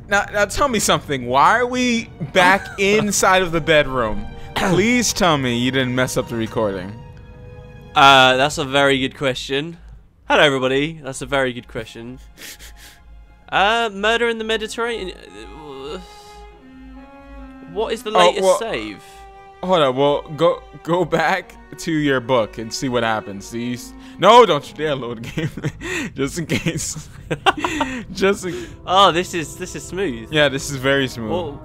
Now tell me something. Why are we back inside of the bedroom? Please tell me you didn't mess up the recording. That's a very good question. Hello, everybody. That's a very good question. Murder in the Mediterranean. What is the latest save? Hold on. Well, go back to your book and see what happens. No, don't you dare load the game, just in case. Oh, this is smooth. Yeah, this is very smooth. Well,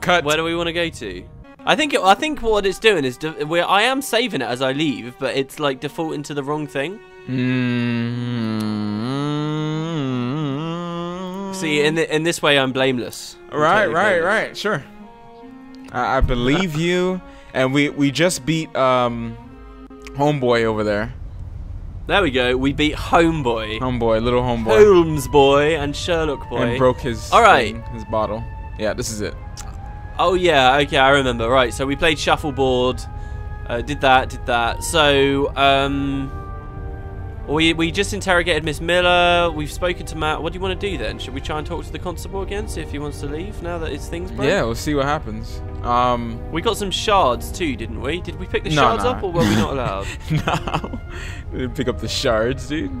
Cut. Where do we want to go to? I think what it's doing is I am saving it as I leave, but it's like defaulting to the wrong thing. See, in this way, I'm blameless. Right. Sure. I believe you, and we just beat Homeboy over there. There we go. We beat Homeboy. Little Homeboy. Holmes boy and Sherlock boy. And broke his his bottle. Yeah, this is it. Oh yeah, okay, I remember. Right, so we played shuffleboard. Did that. So we just interrogated Miss Miller. We've spoken to Matt. What do you want to do then? Should we try and talk to the constable again, see if he wants to leave now that his thing's broke? Yeah, we'll see what happens. We got some shards too, didn't we? Did we pick the shards up, or were we not allowed? No, we didn't pick up the shards, dude.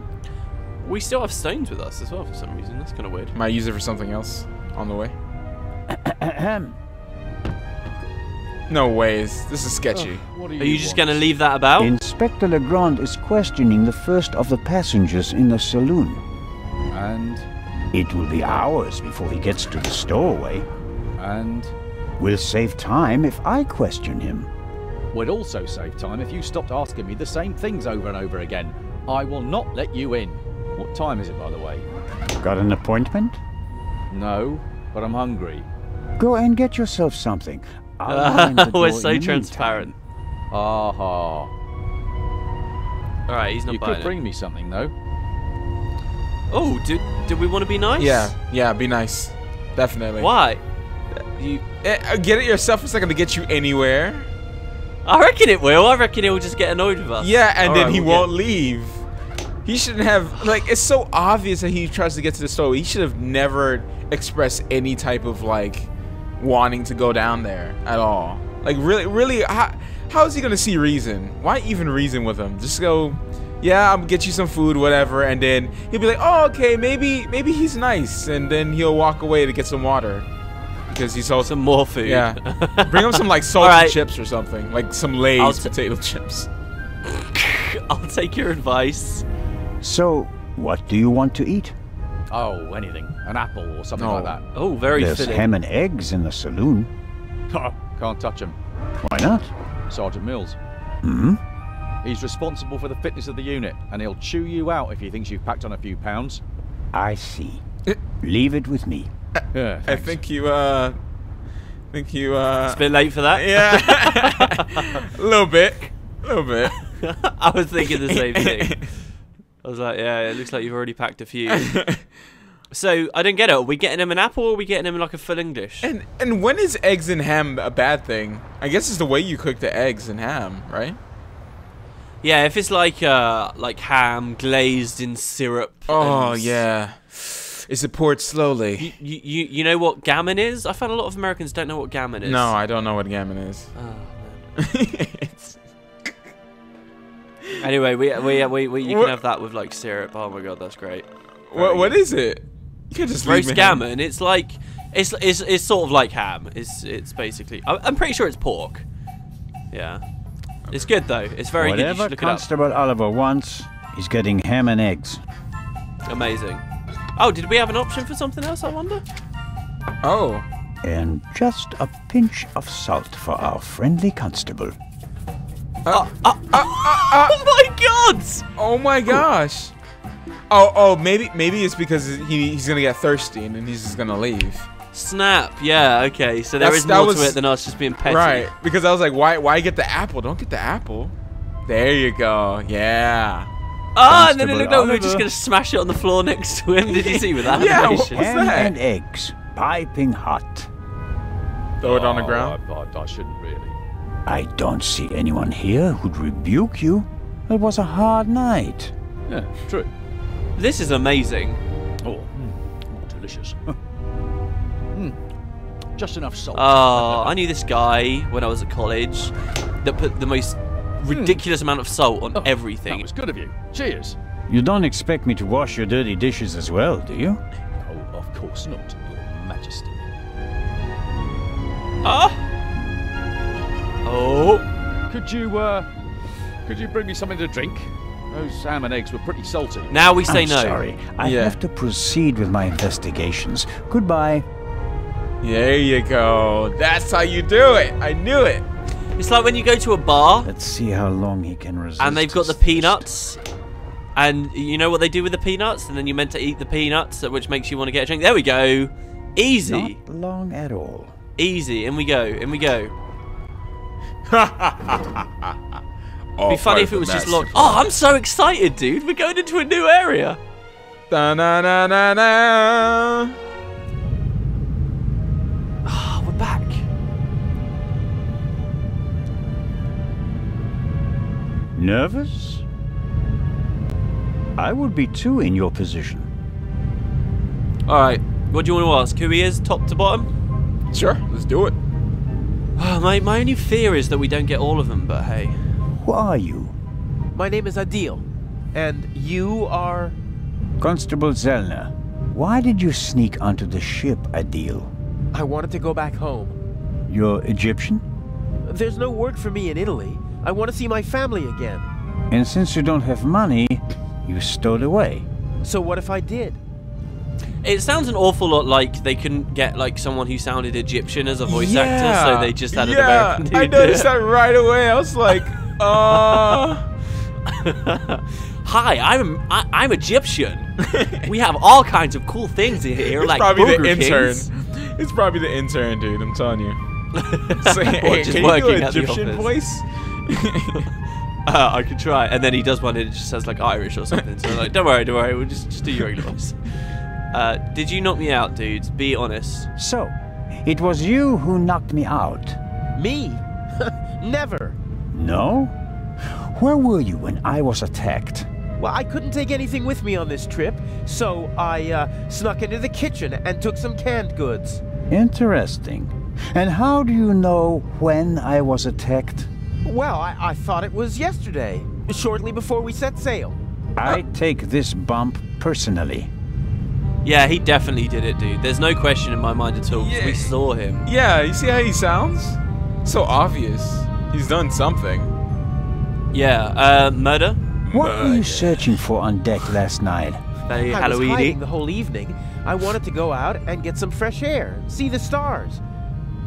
We still have stones with us as well for some reason. That's kind of weird. Might use it for something else on the way. No ways. This is sketchy. Are you just going to leave that about? Inspector Legrand is questioning the first of the passengers in the saloon. And? It will be hours before he gets to the stowaway. And? We'll save time if I question him. We'd also save time if you stopped asking me the same things over and over again. I will not let you in. What time is it, by the way? Got an appointment? No, but I'm hungry. Go and get yourself something. We're so transparent. Aha. Alright, he's not buying it. You could bring me something, though. Oh, did we want to be nice? Yeah, be nice. Definitely. Why? Get it yourself for a second to get you anywhere. I reckon it will. I reckon he'll just get annoyed with us. Yeah, and then he won't leave. He shouldn't have, like, it's so obvious that he tries to get to the store. He should have never expressed any type of, like, wanting to go down there at all. Like, really, how is he gonna see reason? Why even reason with him? Just go, yeah, I'll get you some food, whatever, and then he'll be like, oh, okay, maybe he's nice, and then he'll walk away to get some water because he's also some more food. Yeah, bring him some like salty chips or something, like some Lay's potato chips. I'll take your advice. So, what do you want to eat? Oh, anything. An apple or something like that. Oh, very There's fitting. ham and eggs in the saloon. Can't touch him. Why not? Sergeant Mills. Hmm? He's responsible for the fitness of the unit, and he'll chew you out if he thinks you've packed on a few pounds. I see. Leave it with me. Yeah, I think you, It's a bit late for that. Yeah. A little bit. I was thinking the same thing. I was like, yeah, it looks like you've already packed a few. So, I don't get it. Are we getting him an apple or are we getting him like a full English? And when is eggs and ham a bad thing? I guess it's the way you cook the eggs and ham, right? Yeah, if it's like ham glazed in syrup. Oh, yeah. Is it poured slowly? You know what gammon is? I found a lot of Americans don't know what gammon is. No, I don't know what gammon is. Oh, man. Anyway, you can have that with like syrup. Oh my god, that's great. What is it? You can just roast gammon. It's like it's sort of like ham. It's basically. I'm pretty sure it's pork. Yeah, it's good though. It's very good. You Whatever should look it up. Constable Oliver wants, he's getting ham and eggs. Amazing. Oh, did we have an option for something else? I wonder. Oh. And just a pinch of salt for our friendly constable. Oh my god! Oh my gosh! Oh, maybe it's because he's gonna get thirsty and then he's just gonna leave. Snap! Yeah, okay. So there is more to it than us just being petty. Right? Because I was like, why get the apple? Don't get the apple. There you go. Yeah. Ah, and then it looked like we were just gonna smash it on the floor next to him. Did you see with that? Yeah. animation? What's Ham that? and eggs, piping hot. Throw it on the ground. I shouldn't really. I don't see anyone here who'd rebuke you. It was a hard night. Yeah, true. This is amazing. Oh, delicious. Just enough salt. Oh, I knew this guy when I was at college that put the most ridiculous amount of salt on That everything. was good of you. Cheers. You don't expect me to wash your dirty dishes as well, do you? Oh, of course not, Your Majesty. Ah! Oh! Could you bring me something to drink? Those ham and eggs were pretty salty. Now we say I'm no. sorry. I Yeah. have to proceed with my investigations. Goodbye. There you go. That's how you do it. I knew it. It's like when you go to a bar Let's see how long he can resist. and they've got the his thirst. peanuts. And you know what they do with the peanuts? And then you're meant to eat the peanuts, which makes you want to get a drink. There we go. Easy. Not long at all. Easy. In we go. In we go. All It'd be funny part if of it the was just master locked. Oh, I'm so excited, dude. We're going into a new area. plan. Da-na-na-na-na. Oh, we're back. Nervous? I would be too in your position. Alright. What do you want to ask? Who he is, top to bottom? Sure, let's do it. Oh, my only fear is that we don't get all of them, but hey. Who are you? My name is Adil, and you are... Constable Zellner. Why did you sneak onto the ship, Adil? I wanted to go back home. You're Egyptian? There's no work for me in Italy. I want to see my family again. And since you don't have money, you stowed away. So what if I did? It sounds an awful lot like they couldn't get like someone who sounded Egyptian as a voice actor, so they just had an American dude I do it. noticed that right away. I was like, Hi, I'm Egyptian. We have all kinds of cool things in here, it's like probably the Burger intern. Kings. It's probably the intern, dude. I'm telling you. So, Or hey, just can you do working an at the Egyptian office. voice? I could try, and then he does one and it just says like Irish or something. So I'm like, don't worry, we'll just do your regular voice. Did you knock me out, dudes? Be honest. So, it was you who knocked me out. Me? Never. No? Where were you when I was attacked? Well, I couldn't take anything with me on this trip, so I snuck into the kitchen and took some canned goods. Interesting. And how do you know when I was attacked? Well, I thought it was yesterday, shortly before we set sail. I take this bump personally. Yeah, he definitely did it, dude. There's no question in my mind at all, 'cause Yeah. we saw him. Yeah, you see how he sounds? So obvious. He's done something. Yeah, murder? What were you searching for on deck last night? Very I was hiding Halloween-y. the whole evening. I wanted to go out and get some fresh air, see the stars.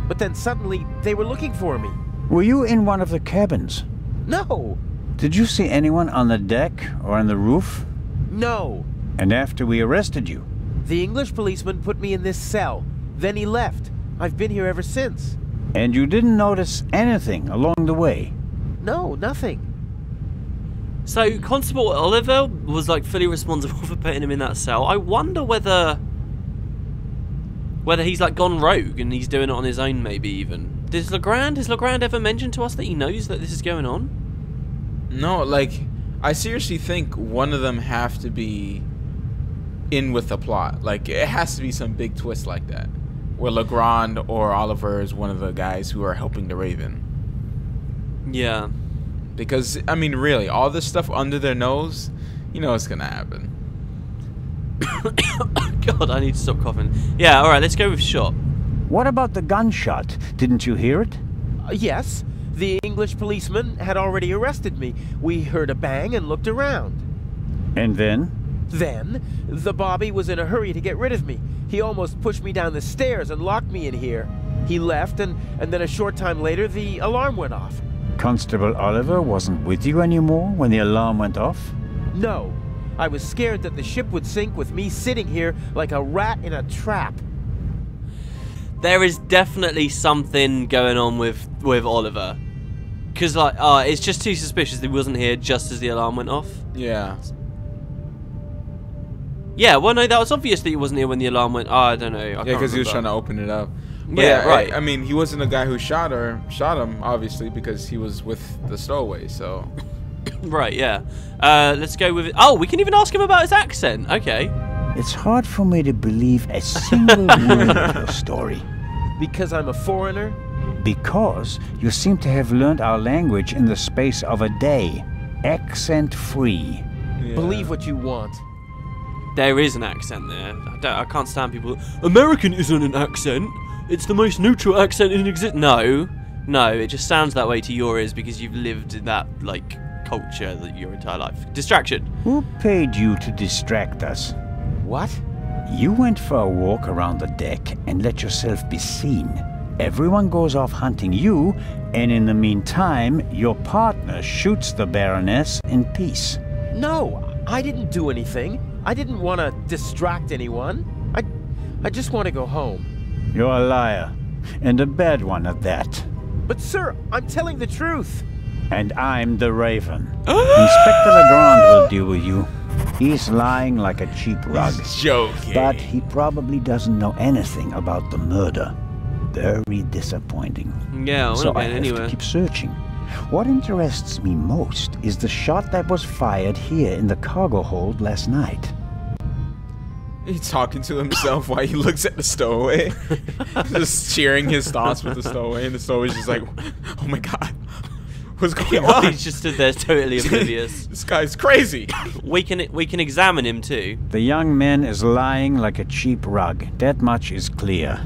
But then suddenly, they were looking for me. Were you in one of the cabins? No! Did you see anyone on the deck or on the roof? No! And after we arrested you? The English policeman put me in this cell. Then he left. I've been here ever since. And you didn't notice anything along the way? No, nothing. So Constable Oliver was like fully responsible for putting him in that cell. I wonder whether he's like gone rogue and he's doing it on his own, maybe even. Has Legrand ever mentioned to us that he knows that this is going on? No, like, I seriously think one of them have to be in with the plot. Like, it has to be some big twist like that, where Legrand or Oliver is one of the guys who are helping the Raven. Yeah. Because, I mean, really, all this stuff under their nose, you know it's gonna happen. God, I need to stop coughing. Yeah, alright, let's go with shot. What about the gunshot? Didn't you hear it? Yes, the English policeman had already arrested me. We heard a bang and looked around. And then? Then, the Bobby was in a hurry to get rid of me. He almost pushed me down the stairs and locked me in here. He left, and then a short time later, the alarm went off. Constable Oliver wasn't with you anymore when the alarm went off? No, I was scared that the ship would sink with me sitting here like a rat in a trap. There is definitely something going on with Oliver. Because, like, it's just too suspicious that he wasn't here just as the alarm went off. Yeah. Yeah, well, no, that was obvious that he wasn't here when the alarm went. Oh, I don't know. I Yeah, can't because he was remember. trying to open it up. But Yeah, right. I mean, he wasn't the guy who shot him, obviously, because he was with the stowaway, so. Right, yeah. Let's go with it. Oh, we can even ask him about his accent. Okay. It's hard for me to believe a single word of your story. Because I'm a foreigner? Because you seem to have learned our language in the space of a day. Accent-free. Yeah. Believe what you want. There is an accent there. I can't stand people. American isn't an accent. It's the most neutral accent in existence. No, it just sounds that way to your ears because you've lived in that like culture your entire life. Distraction. Who paid you to distract us? What? You went for a walk around the deck and let yourself be seen. Everyone goes off hunting you, and in the meantime, your partner shoots the Baroness in peace. No, I didn't do anything. I didn't want to distract anyone. I just want to go home. You're a liar, and a bad one at that. But sir, I'm telling the truth. And I'm the Raven. Inspector Legrand will deal with you. He's lying like a cheap rug. Joking. But he probably doesn't know anything about the murder. Very disappointing. Yeah, I So won't I get have anywhere. to keep searching. What interests me most is the shot that was fired here in the cargo hold last night. He's talking to himself while he looks at the stowaway. Just sharing his thoughts with the stowaway, and the stowaway's just like, oh my god, what's going on? He's just stood there totally oblivious. This guy's crazy. We can examine him too. The young man is lying like a cheap rug. That much is clear.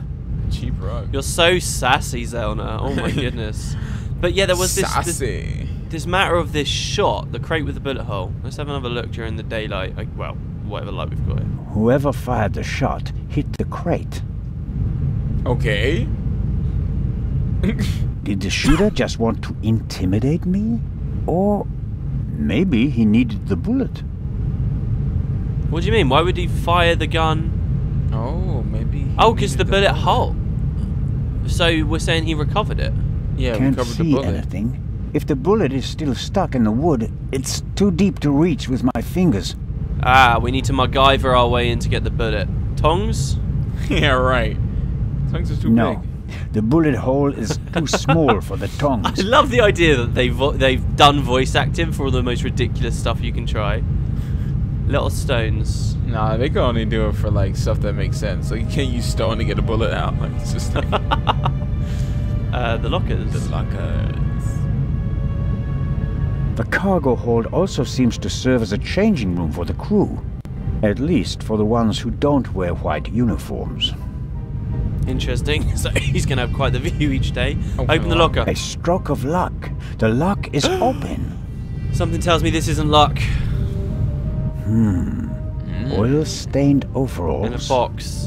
Cheap rug. You're so sassy, Zelna. Oh my goodness. But yeah, there was Sassy. this matter of this shot, the crate with the bullet hole. Let's have another look during the daylight. Well, whatever light we've got here. Whoever fired the shot hit the crate. Okay. Did the shooter just want to intimidate me? Or maybe he needed the bullet. What do you mean? Why would he fire the gun? Oh, maybe. Oh, because the bullet hole. So we're saying he recovered it. Yeah, we Can't covered the see bullet. anything. If the bullet is still stuck in the wood, it's too deep to reach with my fingers. Ah, we need to MacGyver our way in to get the bullet. Tongs? Yeah, right. Tongues are too No, big. the bullet hole is too small for the I tongs. love the idea that they've done voice acting for all the most ridiculous stuff you can try. Little stones. Nah, they can only do it for like stuff that makes sense. Like you can't use stone to get a bullet out. Like it's just like The lockers. the lockers. The cargo hold also seems to serve as a changing room for the crew. At least for the ones who don't wear white uniforms. Interesting. So he's going to have quite the view each day. Open Open the the lock. locker. A stroke of luck. The lock is open. Something tells me this isn't luck. Oil-stained In a overalls. box.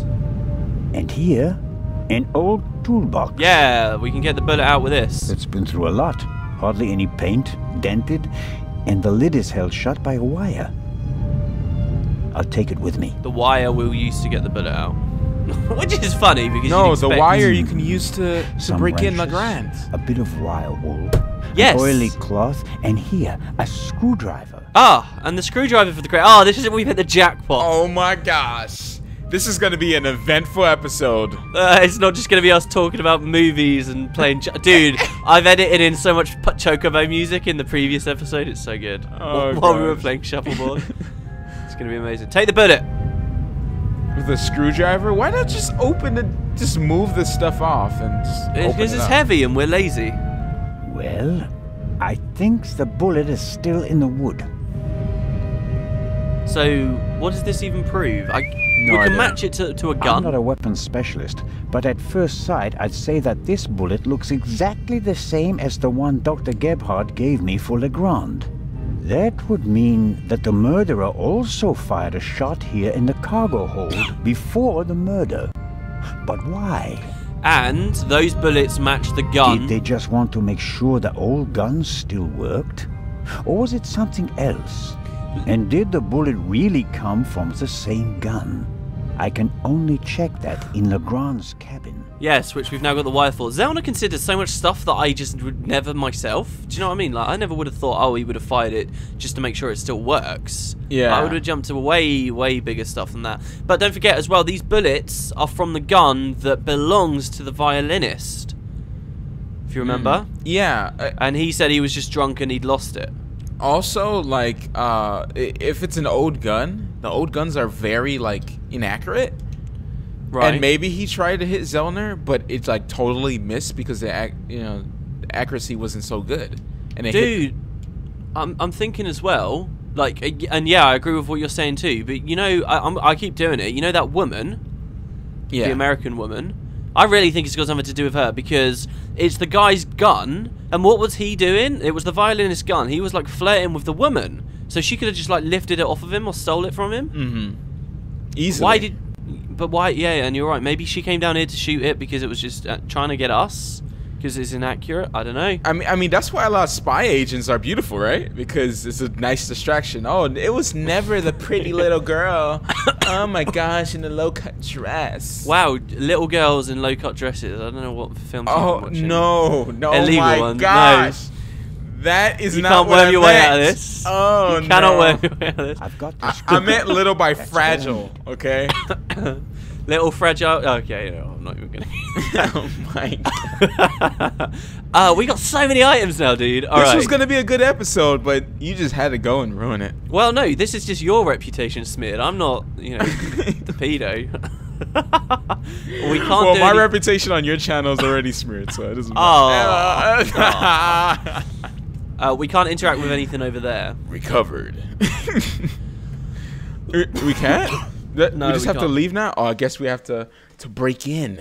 And here, an old toolbox. Yeah, we can get the bullet out with this. It's been through a lot. Hardly any paint, dented, and the lid is held shut by a wire. I'll take it with me. The wire we'll use to get the bullet out. Which is funny because No, you'd the expect- wire you can use to Some break in wrenches, Legrand. a bit of wire wool, Yes. an oily cloth, and here, a screwdriver. Ah, and the screwdriver for the crate. Ah, this is we've hit the jackpot. Oh my gosh. This is going to be an eventful episode. It's not just going to be us talking about movies and playing... Dude, I've edited in so much Chocobo music in the previous episode. It's so good. Oh, While we were gosh. playing shuffleboard. It's going to be amazing. Take the bullet. With a screwdriver? Why not just open it, just move this stuff off and just open Because it it's up? heavy and we're lazy. Well, I think the bullet is still in the wood. So, what does this even prove? No we can idea. match it to a I'm gun. not a weapons specialist, but at first sight I'd say that this bullet looks exactly the same as the one Dr. Gebhardt gave me for Legrand. That would mean that the murderer also fired a shot here in the cargo hold before the murder. But why? And those bullets match the gun. Did they just want to make sure the old gun still worked? Or was it something else? And did the bullet really come from the same gun? I can only check that in Legrand's cabin. Yes, which we've now got the wire for. Zelna considers so much stuff that I just would never myself. Do you know what I mean? Like, I never would have thought, oh, he would have fired it just to make sure it still works. Yeah. I would have jumped to way, way bigger stuff than that. But don't forget as well, these bullets are from the gun that belongs to the violinist. If you remember. Yeah. And he said he was just drunk and he'd lost it. Also, like, if it's an old gun, the old guns are very, like, inaccurate. Right. And maybe he tried to hit Zellner, but it's like totally missed because the accuracy wasn't so good. And it hit. Dude, I'm thinking as well. Like, and yeah, I agree with what you're saying too. But you know, I keep doing it. You know that woman, Yeah. the American woman. I really think it's got something to do with her because it's the guy's gun. And what was he doing? It was the violinist's gun. He was like flirting with the woman, so she could have just like lifted it off of him or stole it from him. Mm-hmm. Easily. Why did? But why? Yeah, and you're right. Maybe she came down here to shoot it because it was just trying to get us. Because it's inaccurate. I don't know. I mean, that's why a lot of spy agents are beautiful, right? Because it's a nice distraction. Oh, it was never the pretty little girl. Oh my gosh, in the low-cut dress. Wow, little girls in low-cut dresses. I don't know what films. Oh I'm watching. no! Illegal Oh my one. gosh! No. That is You not can't what worm I your way meant. out of this. Oh You cannot no! worm your way out of this. I've got the I script. meant little by fragile. Okay. Little fragile. Okay, no, I'm not even gonna. Oh my god! We got so many items now, dude. All This right. was gonna be a good episode, but you just had to go and ruin it. Well, no, this is just your reputation smeared. I'm not, you know, the pedo. We can't Well, do my any- reputation on your channel is already smeared, so it doesn't Oh. matter. We can't interact with anything over there. Recovered. We can't? No, we just we have to can't. leave now? Oh, I guess we have to break in.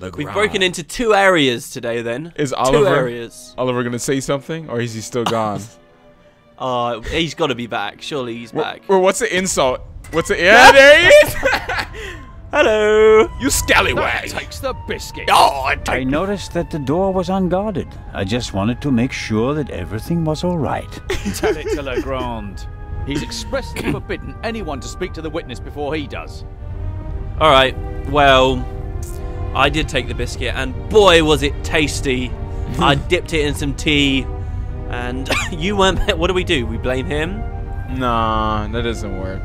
We've broken into 2 areas today then. Is 2 Oliver areas. Oliver gonna say something, or is he still gone? He's got to be back. Surely he's back. Or what's the insult? What's it? Yeah, there he is. Hello. You scallywag. Takes the biscuit. Oh, I noticed that the door was unguarded. I just wanted to make sure that everything was all right. Tell it to Legrand. He's expressly forbidden anyone to speak to the witness before he does. All right. Well, I did take the biscuit, and boy, was it tasty. I dipped it in some tea, and you weren't. What do? We blame him? Nah, that doesn't work.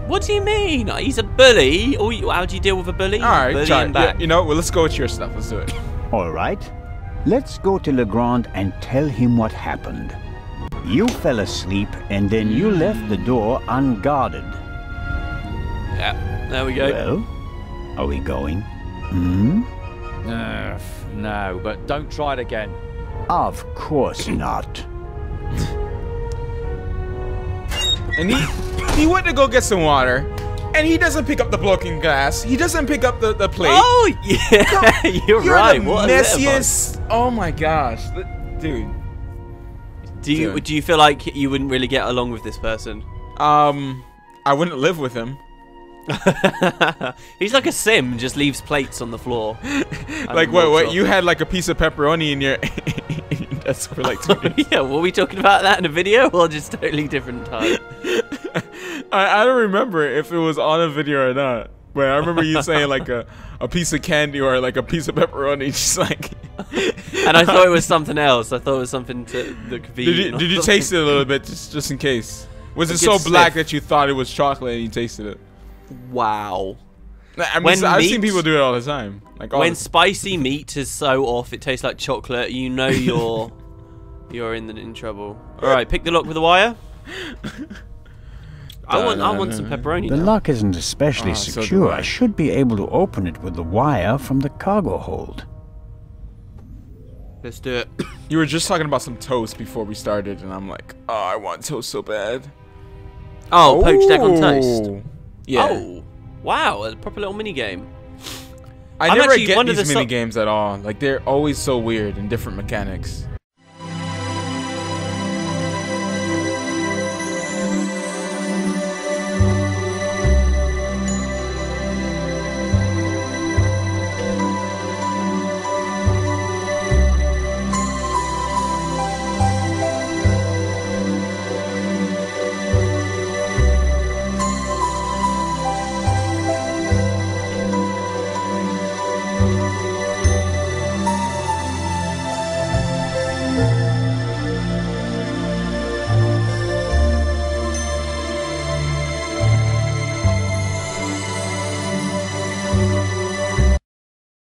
What do you mean? He's a bully. How do you deal with a bully? All right, Bully try him it. back. You know, well, let's go with your stuff. Let's do it. All right. Let's go to Legrand and tell him what happened. You fell asleep and then you left the door unguarded. Yeah, there we go. Well, are we going? Hmm? No, but don't try it again. Of course not. And he went to go get some water, and he doesn't pick up the broken glass. He doesn't pick up the plate. Oh yeah, you're right. The What a little messiest. Oh my gosh, dude. Do you feel like you wouldn't really get along with this person? I wouldn't live with him. He's like a sim, just leaves plates on the floor. Like what? You had like a piece of pepperoni in your desk for like 2 minutes. Yeah, were we talking about that in a video or just totally different time? I don't remember if it was on a video or not, but I remember you saying like a piece of candy or like a piece of pepperoni, just like. And I thought it was something else. I thought it was something that could be. Did you taste it a little bit just in case? Was A it good so black sniff. that you thought it was chocolate and you tasted it? Wow. I mean, When I've seen meat- people do it all the time. Like all When the- spicy meat is so off, it tastes like chocolate. You know you're in trouble. All right, pick the lock with the wire. I want some pepperoni The now. lock isn't especially so do secure. I. I should be able to open it with the wire from the cargo hold. Let's do it. You were just talking about some toast before we started, and I'm like, oh, I want toast so bad. Oh, poached egg on toast. Yeah. Oh, wow, a proper little mini game. I I'm never actually get one of these the mini games at all. Like they're always so weird and different mechanics.